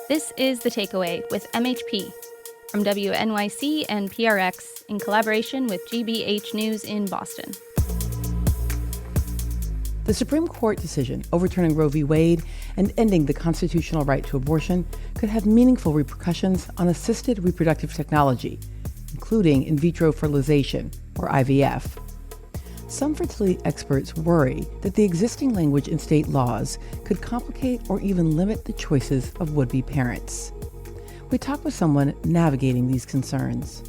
This is The Takeaway with MHP from WNYC and PRX in collaboration with GBH News in Boston. The Supreme Court decision overturning Roe v. Wade and ending the constitutional right to abortion could have meaningful repercussions on assisted reproductive technology, including in vitro fertilization, or IVF. Some fertility experts worry that the existing language in state laws could complicate or even limit the choices of would-be parents. We talked with someone navigating these concerns.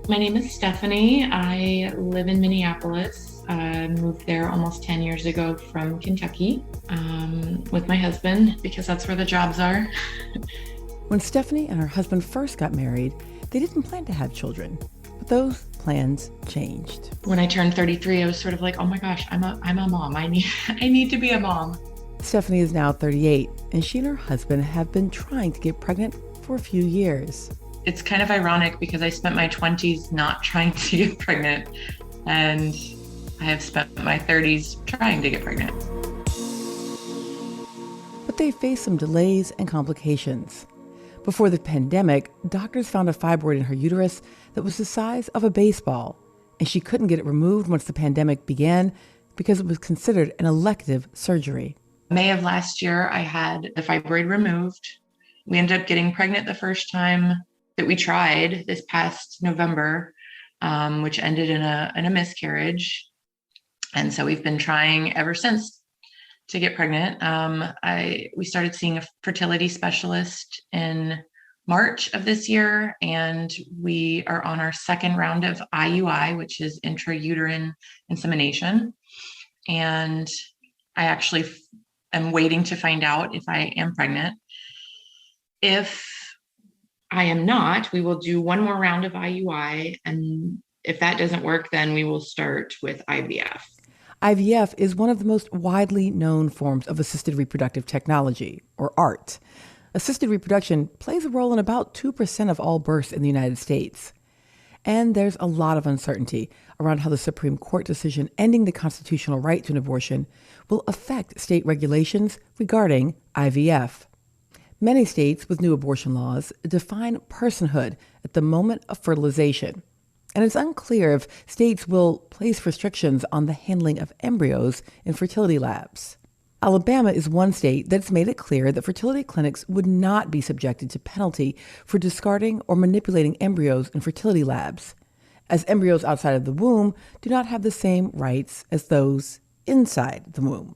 My name is Stephanie. I live in Minneapolis. I moved there almost 10 years ago from Kentucky with my husband because that's where the jobs are. When Stephanie and her husband first got married, they didn't plan to have children, but those plans changed. When I turned 33, I was sort of like, oh my gosh, I'm a mom. I need to be a mom. Stephanie is now 38, and she and her husband have been trying to get pregnant for a few years. It's kind of ironic because I spent my 20s not trying to get pregnant, and I have spent my 30s trying to get pregnant. But they faced some delays and complications. Before the pandemic, doctors found a fibroid in her uterus that was the size of a baseball, and she couldn't get it removed once the pandemic began because it was considered an elective surgery. May of last year, I had the fibroid removed. We ended up getting pregnant the first time that we tried this past November, which ended in a miscarriage. And so we've been trying ever since to get pregnant. We started seeing a fertility specialist in March of this year, and we are on our second round of IUI, which is intrauterine insemination. And I actually am waiting to find out if I am pregnant. If I am not, we will do one more round of IUI. And if that doesn't work, then we will start with IVF. IVF is one of the most widely known forms of assisted reproductive technology, or ART. Assisted reproduction plays a role in about 2% of all births in the United States. And there's a lot of uncertainty around how the Supreme Court decision ending the constitutional right to an abortion will affect state regulations regarding IVF. Many states with new abortion laws define personhood at the moment of fertilization. And it's unclear if states will place restrictions on the handling of embryos in fertility labs. Alabama is one state that's made it clear that fertility clinics would not be subjected to penalty for discarding or manipulating embryos in fertility labs, as embryos outside of the womb do not have the same rights as those inside the womb.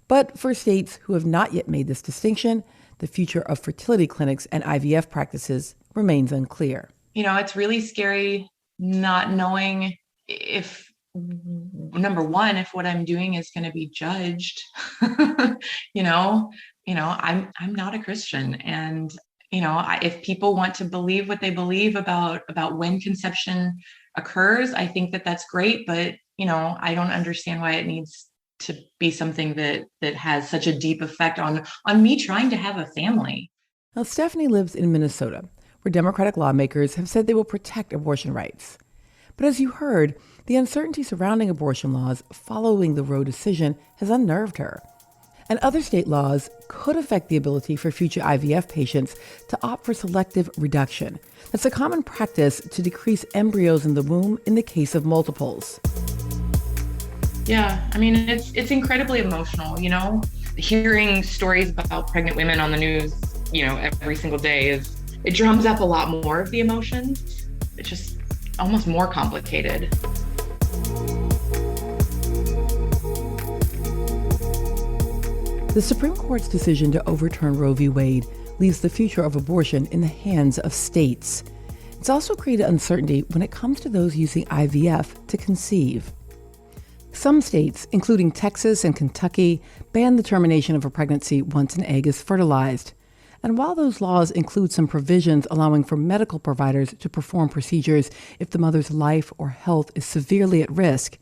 But for states who have not yet made this distinction, the future of fertility clinics and IVF practices remains unclear. You know, it's really scary not knowing if, number one, if what I'm doing is going to be judged. I'm not a Christian, and if people want to believe what they believe about when conception occurs, I think that that's great. But I don't understand why it needs to be something that has such a deep effect on me trying to have a family. Now, Stephanie lives in Minnesota, where Democratic lawmakers have said they will protect abortion rights. But as you heard, the uncertainty surrounding abortion laws following the Roe decision has unnerved her. And other state laws could affect the ability for future IVF patients to opt for selective reduction. That's a common practice to decrease embryos in the womb in the case of multiples. Yeah, I mean, it's incredibly emotional, hearing stories about pregnant women on the news, every single day it drums up a lot more of the emotions. It's just almost more complicated. The Supreme Court's decision to overturn Roe v. Wade leaves the future of abortion in the hands of states. It's also created uncertainty when it comes to those using IVF to conceive. Some states, including Texas and Kentucky, ban the termination of a pregnancy once an egg is fertilized. And while those laws include some provisions allowing for medical providers to perform procedures if the mother's life or health is severely at risk,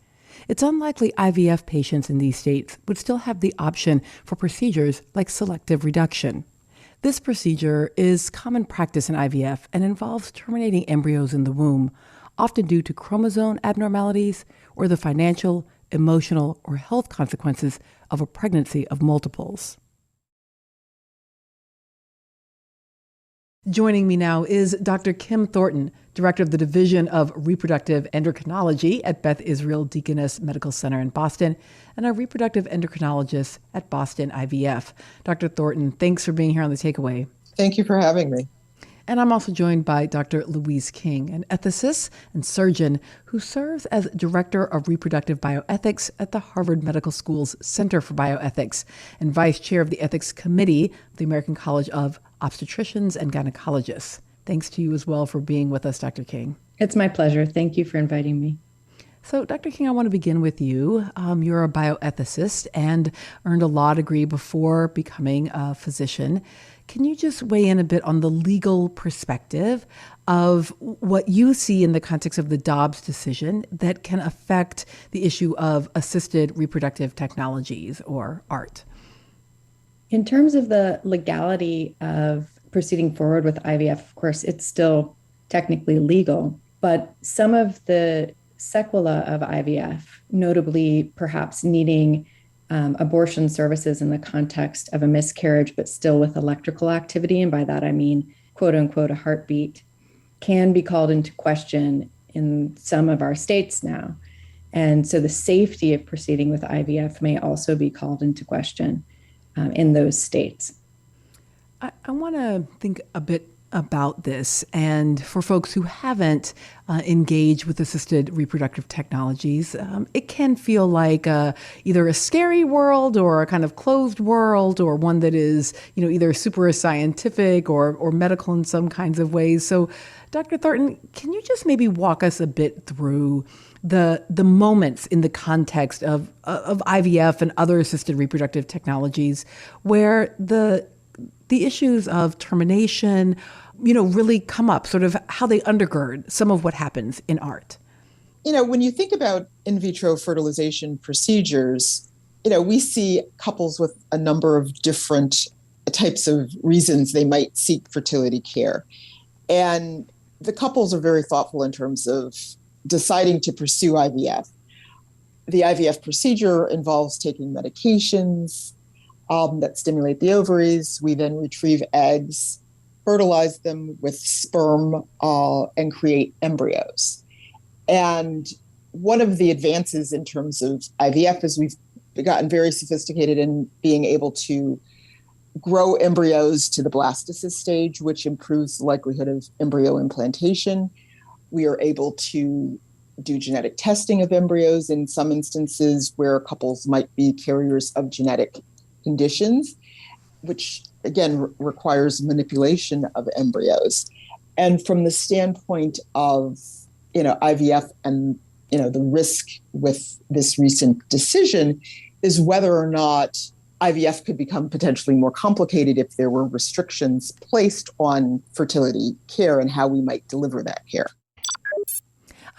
it's unlikely IVF patients in these states would still have the option for procedures like selective reduction. This procedure is common practice in IVF and involves terminating embryos in the womb, often due to chromosome abnormalities or the financial, emotional, or health consequences of a pregnancy of multiples. Joining me now is Dr. Kim Thornton, Director of the Division of Reproductive Endocrinology at Beth Israel Deaconess Medical Center in Boston, and a reproductive endocrinologist at Boston IVF. Dr. Thornton, thanks for being here on The Takeaway. Thank you for having me. And I'm also joined by Dr. Louise King, an ethicist and surgeon who serves as Director of Reproductive Bioethics at the Harvard Medical School's Center for Bioethics and Vice Chair of the Ethics Committee of the American College of Obstetricians and Gynecologists. Thanks to you as well for being with us, Dr. King. It's my pleasure. Thank you for inviting me. So, Dr. King, I want to begin with you. You're a bioethicist and earned a law degree before becoming a physician. Can you just weigh in a bit on the legal perspective of what you see in the context of the Dobbs decision that can affect the issue of assisted reproductive technologies, or ART? In terms of the legality of proceeding forward with IVF, of course, it's still technically legal, but some of the sequela of IVF, notably perhaps needing abortion services in the context of a miscarriage, but still with electrical activity, and by that I mean, quote unquote, a heartbeat, can be called into question in some of our states now. And so the safety of proceeding with IVF may also be called into question in those states. I want to think a bit about this. And for folks who haven't engaged with assisted reproductive technologies, it can feel like either a scary world or a kind of closed world, or one that is, either super scientific or medical in some kinds of ways. So, Dr. Thornton, can you just maybe walk us a bit through the moments in the context of IVF and other assisted reproductive technologies where the issues of termination, really come up, sort of how they undergird some of what happens in ART? When you think about in vitro fertilization procedures, we see couples with a number of different types of reasons they might seek fertility care. And the couples are very thoughtful in terms of deciding to pursue IVF. The IVF procedure involves taking medications that stimulate the ovaries. We then retrieve eggs, fertilize them with sperm, and create embryos. And one of the advances in terms of IVF is we've gotten very sophisticated in being able to grow embryos to the blastocyst stage, which improves the likelihood of embryo implantation. We are able to do genetic testing of embryos in some instances where couples might be carriers of genetic conditions, which again requires manipulation of embryos. And from the standpoint of IVF and the risk with this recent decision is whether or not IVF could become potentially more complicated if there were restrictions placed on fertility care and how we might deliver that care.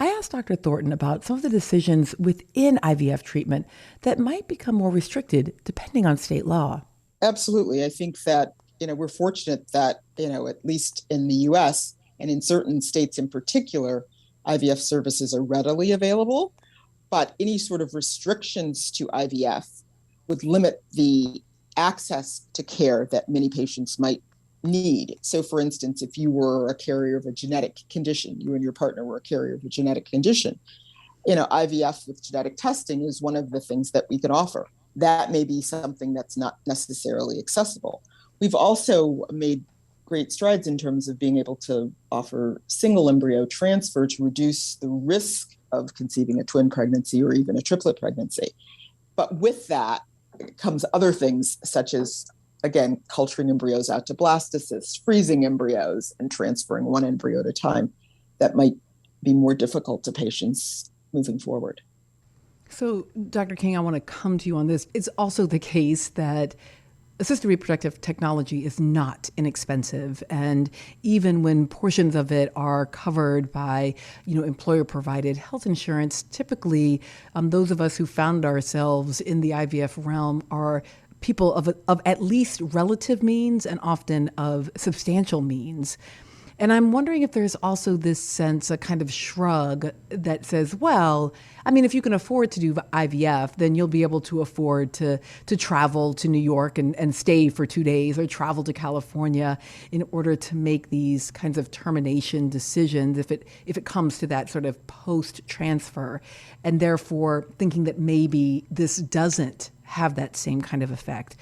I asked Dr. Thornton about some of the decisions within IVF treatment that might become more restricted depending on state law. Absolutely. I think that, we're fortunate that, at least in the US and in certain states in particular, IVF services are readily available, but any sort of restrictions to IVF would limit the access to care that many patients might need. So for instance, if you were a carrier of a genetic condition, you and your partner were a carrier of a genetic condition, IVF with genetic testing is one of the things that we can offer. That may be something that's not necessarily accessible. We've also made great strides in terms of being able to offer single embryo transfer to reduce the risk of conceiving a twin pregnancy or even a triplet pregnancy. But with that comes other things such as, again, culturing embryos out to blastocysts, freezing embryos, and transferring one embryo at a time that might be more difficult to patients moving forward. So, Dr. King, I want to come to you on this. It's also the case that assisted reproductive technology is not inexpensive. And even when portions of it are covered by, employer-provided health insurance, typically those of us who found ourselves in the IVF realm are people of at least relative means and often of substantial means. And I'm wondering if there's also this sense, a kind of shrug that says, well, I mean, if you can afford to do IVF, then you'll be able to afford to travel to New York and stay for 2 days, or travel to California in order to make these kinds of termination decisions if it comes to that sort of post-transfer. And therefore thinking that maybe this doesn't have that same kind of effect.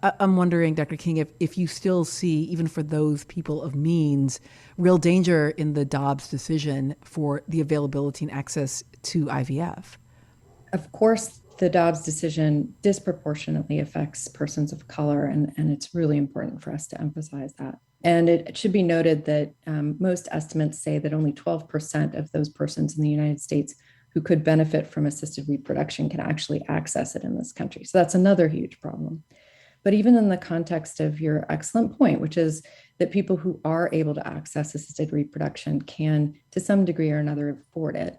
I'm wondering, Dr. King, if you still see, even for those people of means, real danger in the Dobbs decision for the availability and access to IVF. Of course, the Dobbs decision disproportionately affects persons of color, and it's really important for us to emphasize that. And it should be noted that most estimates say that only 12% of those persons in the United States who could benefit from assisted reproduction can actually access it in this country. So that's another huge problem. But even in the context of your excellent point, which is that people who are able to access assisted reproduction can, to some degree or another, afford it.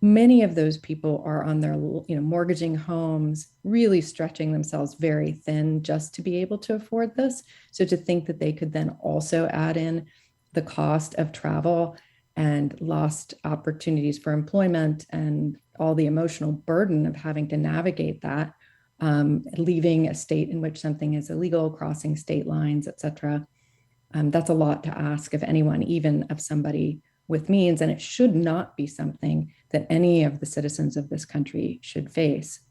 Many of those people are on their, mortgaging homes, really stretching themselves very thin just to be able to afford this. So to think that they could then also add in the cost of travel and lost opportunities for employment and all the emotional burden of having to navigate that, leaving a state in which something is illegal, crossing state lines, et cetera. That's a lot to ask of anyone, even of somebody with means, and it should not be something that any of the citizens of this country should face.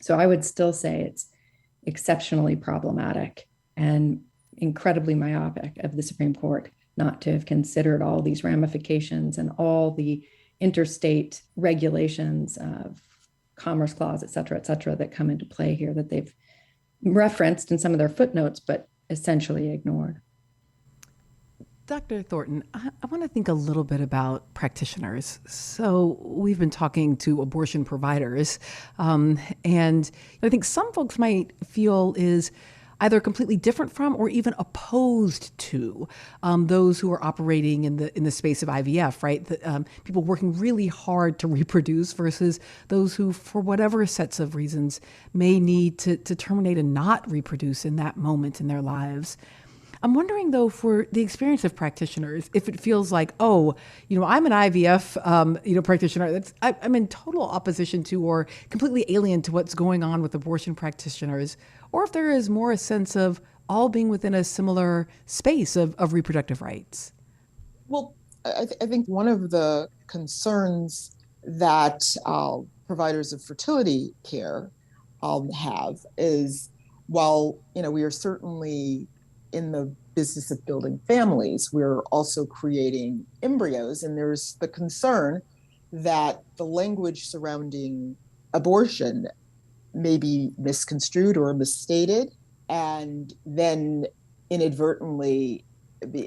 So I would still say it's exceptionally problematic and incredibly myopic of the Supreme Court not to have considered all these ramifications and all the interstate regulations of Commerce Clause, et cetera, that come into play here that they've referenced in some of their footnotes, but essentially ignored. Dr. Thornton, I want to think a little bit about practitioners. So we've been talking to abortion providers, and I think some folks might feel is either completely different from or even opposed to those who are operating in the space of IVF, right? People working really hard to reproduce versus those who, for whatever sets of reasons, may need to terminate and not reproduce in that moment in their lives. I'm wondering, though, for the experience of practitioners, if it feels like, I'm an IVF, practitioner I'm in total opposition to or completely alien to what's going on with abortion practitioners, or if there is more a sense of all being within a similar space of reproductive rights. Well, I think one of the concerns that providers of fertility care have is, while we are certainly in the business of building families, we're also creating embryos. And there's the concern that the language surrounding abortion may be misconstrued or misstated, and then inadvertently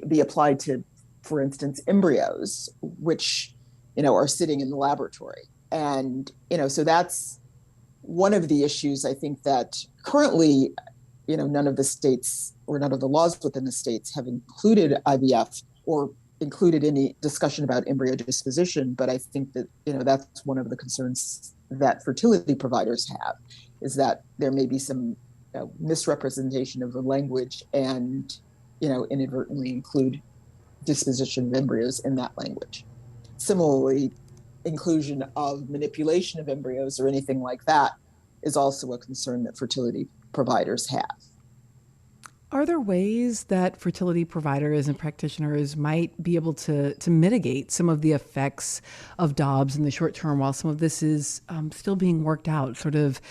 be applied to, for instance, embryos, which, are sitting in the laboratory. And, so that's one of the issues I think that currently, none of the states or none of the laws within the states have included IVF or included any discussion about embryo disposition. But I think that, that's one of the concerns that fertility providers have, is that there may be some misrepresentation of the language and, inadvertently include disposition of embryos in that language. Similarly, inclusion of manipulation of embryos or anything like that is also a concern that fertility providers have. Are there ways that fertility providers and practitioners might be able to mitigate some of the effects of Dobbs in the short term while some of this is still being worked out, sort of,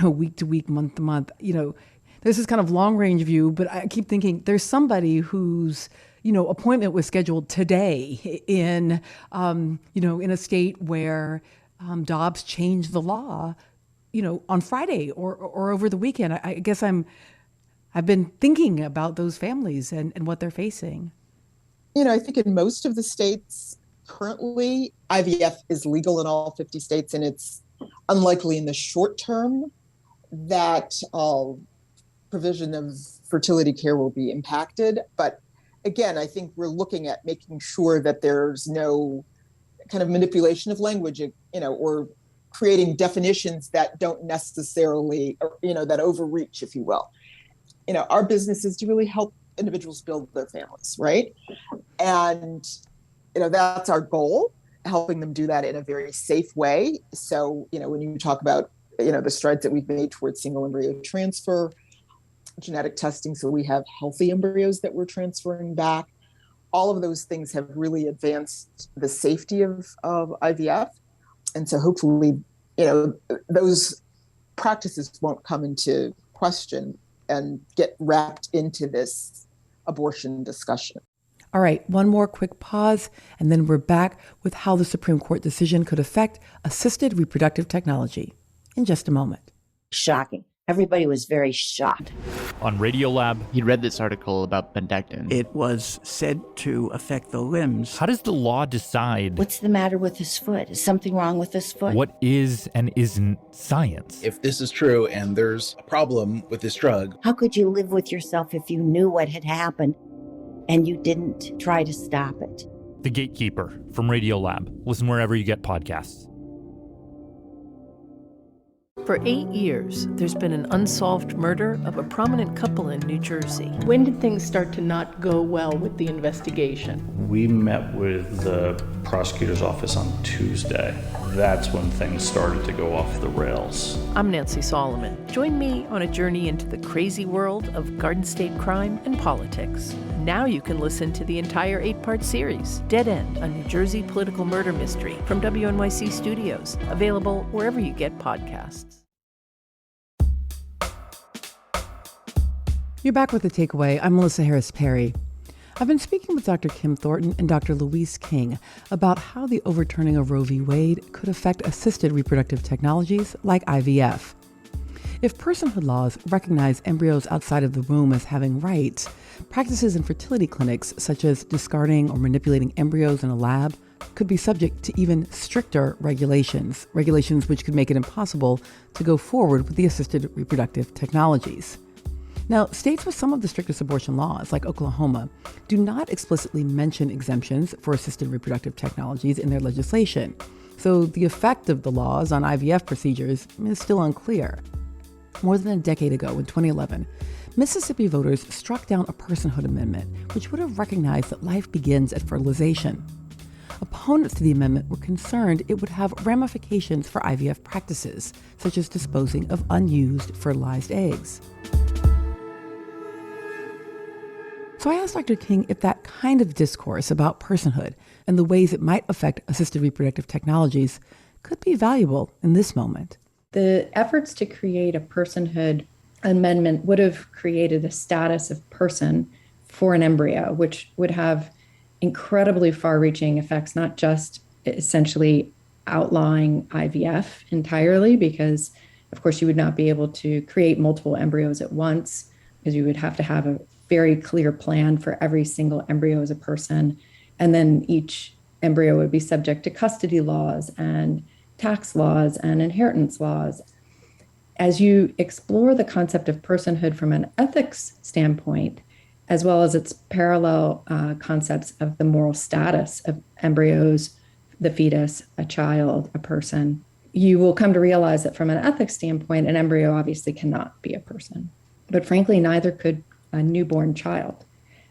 week to week, month to month? There's this kind of long range view, but I keep thinking there's somebody whose appointment was scheduled today in a state where Dobbs changed the law, on Friday or over the weekend. I guess I've been thinking about those families and what they're facing. I think in most of the states currently, IVF is legal in all 50 states, and it's unlikely in the short term that provision of fertility care will be impacted. But again, I think we're looking at making sure that there's no kind of manipulation of language, or creating definitions that don't necessarily, that overreach, if you will. Our business is to really help individuals build their families, right? And, that's our goal, helping them do that in a very safe way. So, when you talk about, the strides that we've made towards single embryo transfer, genetic testing, so we have healthy embryos that we're transferring back, all of those things have really advanced the safety of IVF. And so hopefully, those practices won't come into question and get wrapped into this abortion discussion. All right, one more quick pause, and then we're back with how the Supreme Court decision could affect assisted reproductive technology in just a moment. Shocking. Everybody was very shocked. On Radiolab, he read this article about Bendectin. It was said to affect the limbs. How does the law decide? What's the matter with his foot? Is something wrong with his foot? What is and isn't science? If this is true and there's a problem with this drug. How could you live with yourself if you knew what had happened and you didn't try to stop it? The Gatekeeper from Radiolab. Listen wherever you get podcasts. For 8 years, there's been an unsolved murder of a prominent couple in New Jersey. When did things start to not go well with the investigation? We met with the prosecutor's office on Tuesday. That's when things started to go off the rails. I'm Nancy Solomon. Join me on a journey into the crazy world of Garden State crime and politics. Now you can listen to the entire 8-part series, Dead End, a New Jersey political murder mystery from WNYC Studios, available wherever you get podcasts. You're back with The Takeaway. I'm Melissa Harris Perry. I've been speaking with Dr. Kim Thornton and Dr. Louise King about how the overturning of Roe v. Wade could affect assisted reproductive technologies like IVF. If personhood laws recognize embryos outside of the womb as having rights, practices in fertility clinics, such as discarding or manipulating embryos in a lab, could be subject to even stricter regulations which could make it impossible to go forward with the assisted reproductive technologies. Now, states with some of the strictest abortion laws, like Oklahoma, do not explicitly mention exemptions for assisted reproductive technologies in their legislation. So the effect of the laws on IVF procedures is still unclear. More than a decade ago, in 2011, Mississippi voters struck down a personhood amendment, which would have recognized that life begins at fertilization. Opponents to the amendment were concerned it would have ramifications for IVF practices, such as disposing of unused fertilized eggs. So I asked Dr. King if that kind of discourse about personhood and the ways it might affect assisted reproductive technologies could be valuable in this moment. The efforts to create a personhood amendment would have created a status of person for an embryo, which would have incredibly far-reaching effects, not just essentially outlawing IVF entirely, because of course you would not be able to create multiple embryos at once, because you would have to have a very clear plan for every single embryo as a person. And then each embryo would be subject to custody laws and tax laws and inheritance laws. As you explore the concept of personhood from an ethics standpoint, as well as its parallel concepts of the moral status of embryos, the fetus, a child, a person, you will come to realize that from an ethics standpoint, an embryo obviously cannot be a person. But frankly, neither could a newborn child,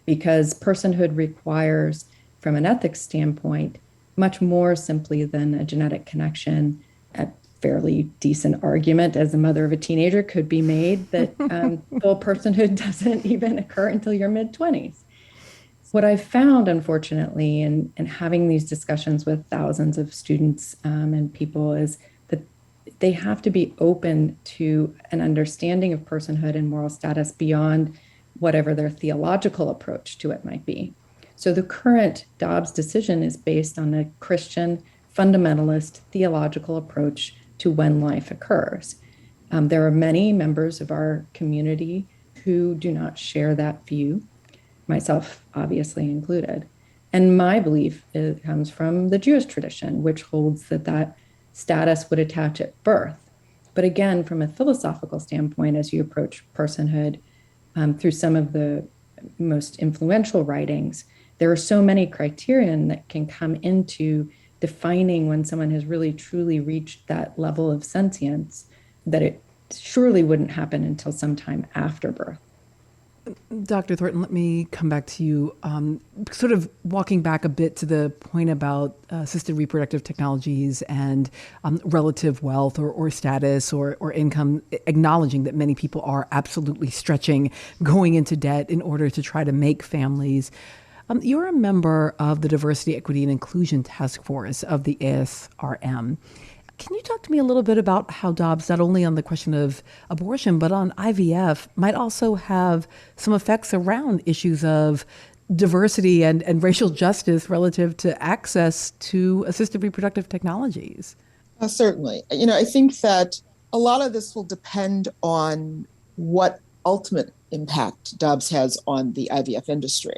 because personhood requires, from an ethics standpoint, much more simply than a genetic connection. A fairly decent argument as the mother of a teenager could be made that full personhood doesn't even occur until your mid-20s. What I've found, unfortunately, in having these discussions with thousands of students and people is that they have to be open to an understanding of personhood and moral status beyond whatever their theological approach to it might be. So the current Dobbs decision is based on a Christian fundamentalist theological approach to when life occurs. There are many members of our community who do not share that view, myself obviously included. And my belief comes from the Jewish tradition, which holds that status would attach at birth. But again, from a philosophical standpoint, as you approach personhood, through some of the most influential writings, there are so many criterion that can come into defining when someone has really truly reached that level of sentience that it surely wouldn't happen until sometime after birth. Dr. Thornton, let me come back to you. Sort of walking back a bit to the point about assisted reproductive technologies and relative wealth or status or income, acknowledging that many people are absolutely stretching, going into debt in order to try to make families. You're a member of the Diversity, Equity, and Inclusion Task Force of the ASRM. Can you talk to me a little bit about how Dobbs, not only on the question of abortion, but on IVF, might also have some effects around issues of diversity and racial justice relative to access to assisted reproductive technologies? Certainly. I think that a lot of this will depend on what ultimate impact Dobbs has on the IVF industry.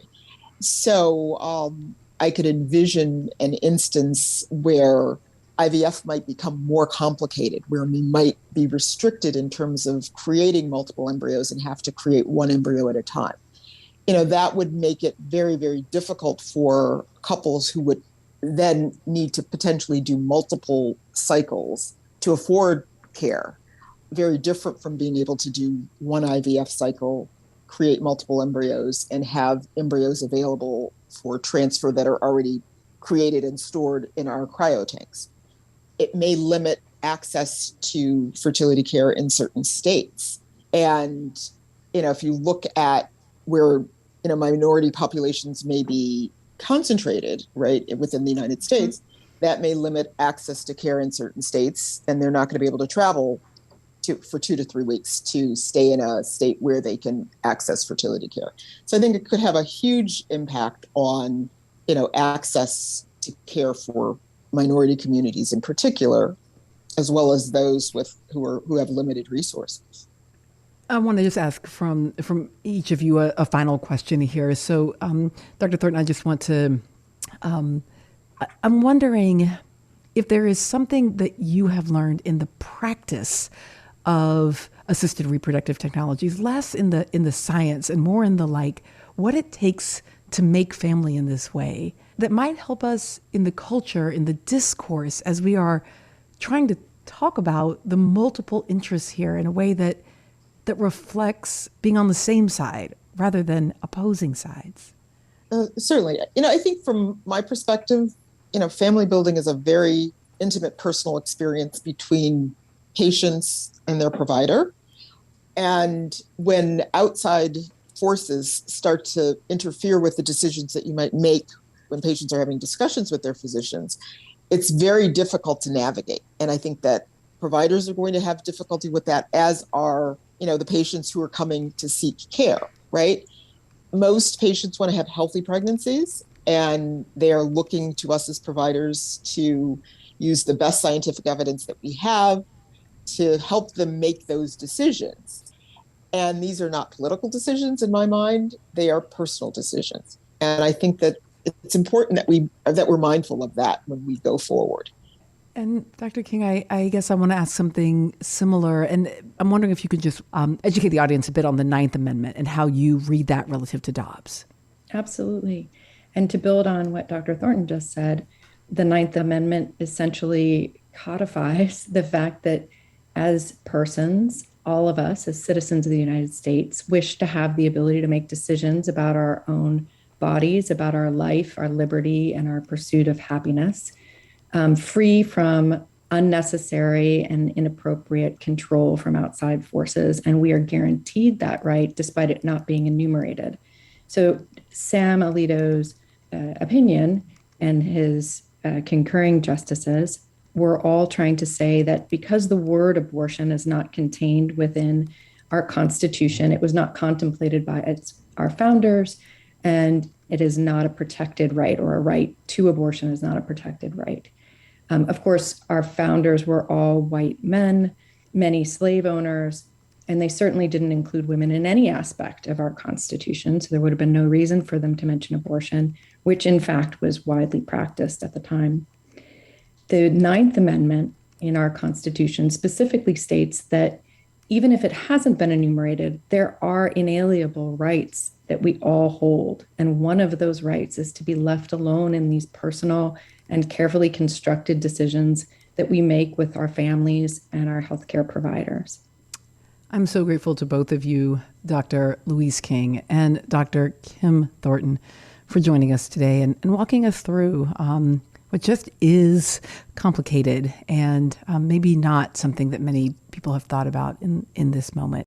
So I could envision an instance where IVF might become more complicated, where we might be restricted in terms of creating multiple embryos and have to create one embryo at a time. That would make it very, very difficult for couples who would then need to potentially do multiple cycles to afford care. Very different from being able to do one IVF cycle, create multiple embryos, and have embryos available for transfer that are already created and stored in our cryotanks. It may limit access to fertility care in certain states. And, if you look at where, minority populations may be concentrated, right, within the United States, that may limit access to care in certain states, and they're not going to be able to travel for 2 to 3 weeks to stay in a state where they can access fertility care. So I think it could have a huge impact on, access to care for minority communities in particular, as well as those who have limited resources. I want to just ask from each of you a final question here. So, Dr. Thornton, I just want to, I'm wondering if there is something that you have learned in the practice of assisted reproductive technologies, less in the science and more in the what it takes to make family in this way, that might help us in the culture, in the discourse, as we are trying to talk about the multiple interests here in a way that reflects being on the same side rather than opposing sides. Certainly. I think from my perspective, family building is a very intimate personal experience between patients and their provider. And when outside forces start to interfere with the decisions that you might make when patients are having discussions with their physicians, it's very difficult to navigate. And I think that providers are going to have difficulty with that, as are, the patients who are coming to seek care, right? Most patients want to have healthy pregnancies, and they are looking to us as providers to use the best scientific evidence that we have to help them make those decisions. And these are not political decisions in my mind, they are personal decisions. And I think that it's important that we're mindful of that when we go forward. And Dr. King, I guess I want to ask something similar. And I'm wondering if you could just educate the audience a bit on the Ninth Amendment and how you read that relative to Dobbs. Absolutely. And to build on what Dr. Thornton just said, the Ninth Amendment essentially codifies the fact that as persons, all of us as citizens of the United States wish to have the ability to make decisions about our own bodies, about our life, our liberty, and our pursuit of happiness, free from unnecessary and inappropriate control from outside forces. And we are guaranteed that right, despite it not being enumerated. So Sam Alito's opinion and his concurring justices were all trying to say that because the word abortion is not contained within our Constitution, it was not contemplated by our founders, and it is not a protected right, or a right to abortion is not a protected right. Of course, our founders were all white men, many slave owners, and they certainly didn't include women in any aspect of our Constitution. So there would have been no reason for them to mention abortion, which in fact was widely practiced at the time. The Ninth Amendment in our Constitution specifically states that even if it hasn't been enumerated, there are inalienable rights that we all hold. And one of those rights is to be left alone in these personal and carefully constructed decisions that we make with our families and our healthcare providers. I'm so grateful to both of you, Dr. Louise King and Dr. Kim Thornton, for joining us today and walking us through what just is complicated and maybe not something that many people have thought about in this moment.